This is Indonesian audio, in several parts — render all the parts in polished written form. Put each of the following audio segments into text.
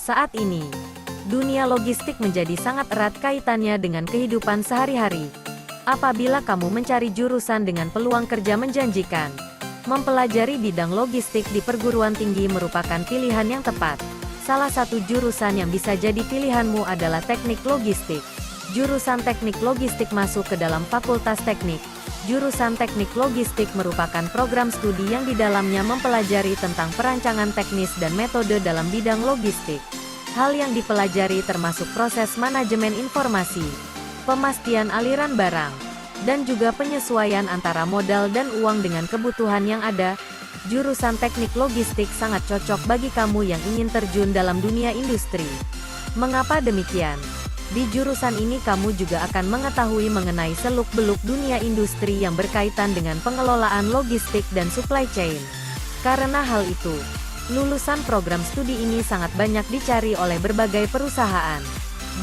Saat ini, dunia logistik menjadi sangat erat kaitannya dengan kehidupan sehari-hari. Apabila kamu mencari jurusan dengan peluang kerja menjanjikan, mempelajari bidang logistik di perguruan tinggi merupakan pilihan yang tepat. Salah satu jurusan yang bisa jadi pilihanmu adalah teknik logistik. Jurusan teknik logistik masuk ke dalam fakultas teknik. Jurusan teknik logistik merupakan program studi yang di dalamnya mempelajari tentang perancangan teknis dan metode dalam bidang logistik. Hal yang dipelajari termasuk proses manajemen informasi, pemastian aliran barang, dan juga penyesuaian antara modal dan uang dengan kebutuhan yang ada. Jurusan teknik logistik sangat cocok bagi kamu yang ingin terjun dalam dunia industri. Mengapa demikian? Di jurusan ini kamu juga akan mengetahui mengenai seluk-beluk dunia industri yang berkaitan dengan pengelolaan logistik dan supply chain. Karena hal itu, lulusan program studi ini sangat banyak dicari oleh berbagai perusahaan.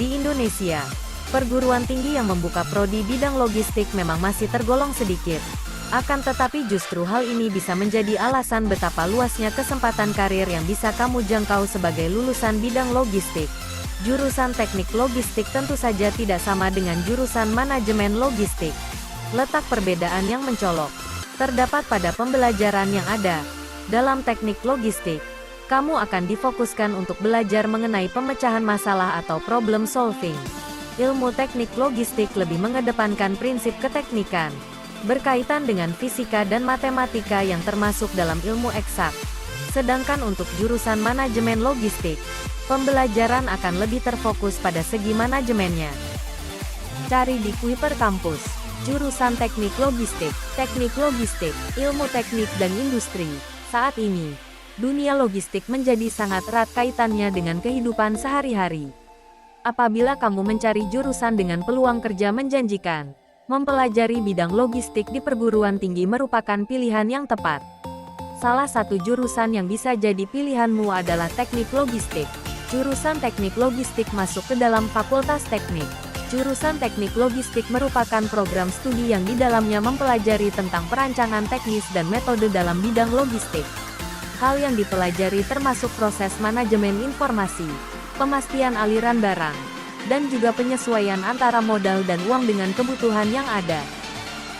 Di Indonesia, perguruan tinggi yang membuka prodi bidang logistik memang masih tergolong sedikit. Akan tetapi justru hal ini bisa menjadi alasan betapa luasnya kesempatan karir yang bisa kamu jangkau sebagai lulusan bidang logistik. Jurusan teknik logistik tentu saja tidak sama dengan jurusan manajemen logistik. Letak perbedaan yang mencolok terdapat pada pembelajaran yang ada. Dalam teknik logistik, kamu akan difokuskan untuk belajar mengenai pemecahan masalah atau problem solving. Ilmu teknik logistik lebih mengedepankan prinsip keteknikan, berkaitan dengan fisika dan matematika yang termasuk dalam ilmu eksak. Sedangkan untuk jurusan manajemen logistik, pembelajaran akan lebih terfokus pada segi manajemennya. Cari di Kuiper Kampus, jurusan teknik logistik, ilmu teknik dan industri. Saat ini, dunia logistik menjadi sangat erat kaitannya dengan kehidupan sehari-hari. Apabila kamu mencari jurusan dengan peluang kerja menjanjikan, mempelajari bidang logistik di perguruan tinggi merupakan pilihan yang tepat. Salah satu jurusan yang bisa jadi pilihanmu adalah teknik logistik. Jurusan teknik logistik masuk ke dalam fakultas teknik. Jurusan teknik logistik merupakan program studi yang di dalamnya mempelajari tentang perancangan teknis dan metode dalam bidang logistik. Hal yang dipelajari termasuk proses manajemen informasi, pemastian aliran barang, dan juga penyesuaian antara modal dan uang dengan kebutuhan yang ada.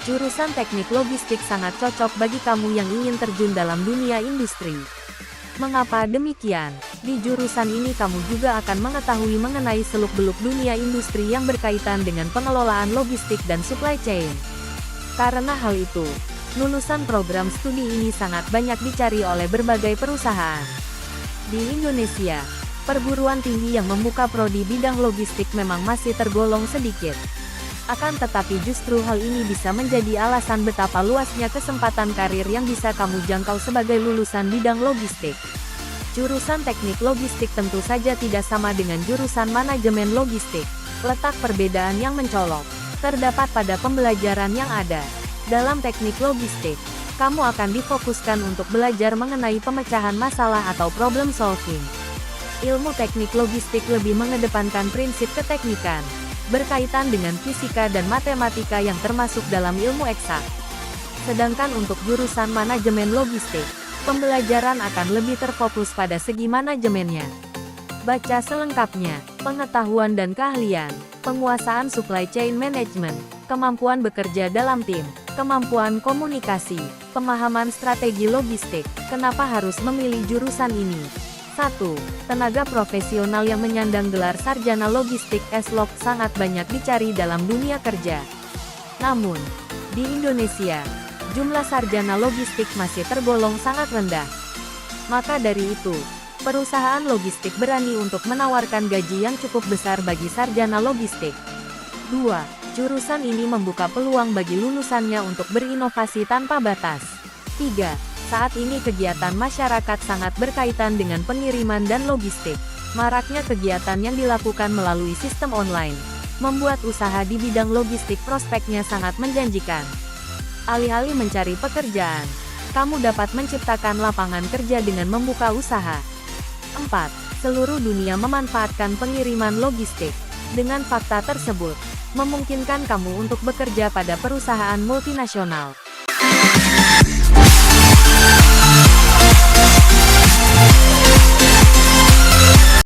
Jurusan teknik logistik sangat cocok bagi kamu yang ingin terjun dalam dunia industri. Mengapa demikian? Di jurusan ini kamu juga akan mengetahui mengenai seluk-beluk dunia industri yang berkaitan dengan pengelolaan logistik dan supply chain. Karena hal itu, lulusan program studi ini sangat banyak dicari oleh berbagai perusahaan. Di Indonesia, perguruan tinggi yang membuka prodi bidang logistik memang masih tergolong sedikit. Akan tetapi justru hal ini bisa menjadi alasan betapa luasnya kesempatan karir yang bisa kamu jangkau sebagai lulusan bidang logistik. Jurusan teknik logistik tentu saja tidak sama dengan jurusan manajemen logistik. Letak perbedaan yang mencolok terdapat pada pembelajaran yang ada. Dalam teknik logistik, kamu akan difokuskan untuk belajar mengenai pemecahan masalah atau problem solving. Ilmu teknik logistik lebih mengedepankan prinsip keteknikan, berkaitan dengan fisika dan matematika yang termasuk dalam ilmu eksak. Sedangkan untuk jurusan manajemen logistik, pembelajaran akan lebih terfokus pada segi manajemennya. Baca selengkapnya, pengetahuan dan keahlian, penguasaan supply chain management, kemampuan bekerja dalam tim, kemampuan komunikasi, pemahaman strategi logistik. Kenapa harus memilih jurusan ini? 1. Tenaga profesional yang menyandang gelar sarjana logistik (S.Log) sangat banyak dicari dalam dunia kerja. Namun, di Indonesia, jumlah sarjana logistik masih tergolong sangat rendah. Maka dari itu, perusahaan logistik berani untuk menawarkan gaji yang cukup besar bagi sarjana logistik. 2. Jurusan ini membuka peluang bagi lulusannya untuk berinovasi tanpa batas. 3. Saat ini kegiatan masyarakat sangat berkaitan dengan pengiriman dan logistik. Maraknya kegiatan yang dilakukan melalui sistem online, membuat usaha di bidang logistik prospeknya sangat menjanjikan. Alih-alih mencari pekerjaan, kamu dapat menciptakan lapangan kerja dengan membuka usaha. 4. Seluruh dunia memanfaatkan pengiriman logistik. Dengan fakta tersebut, memungkinkan kamu untuk bekerja pada perusahaan multinasional.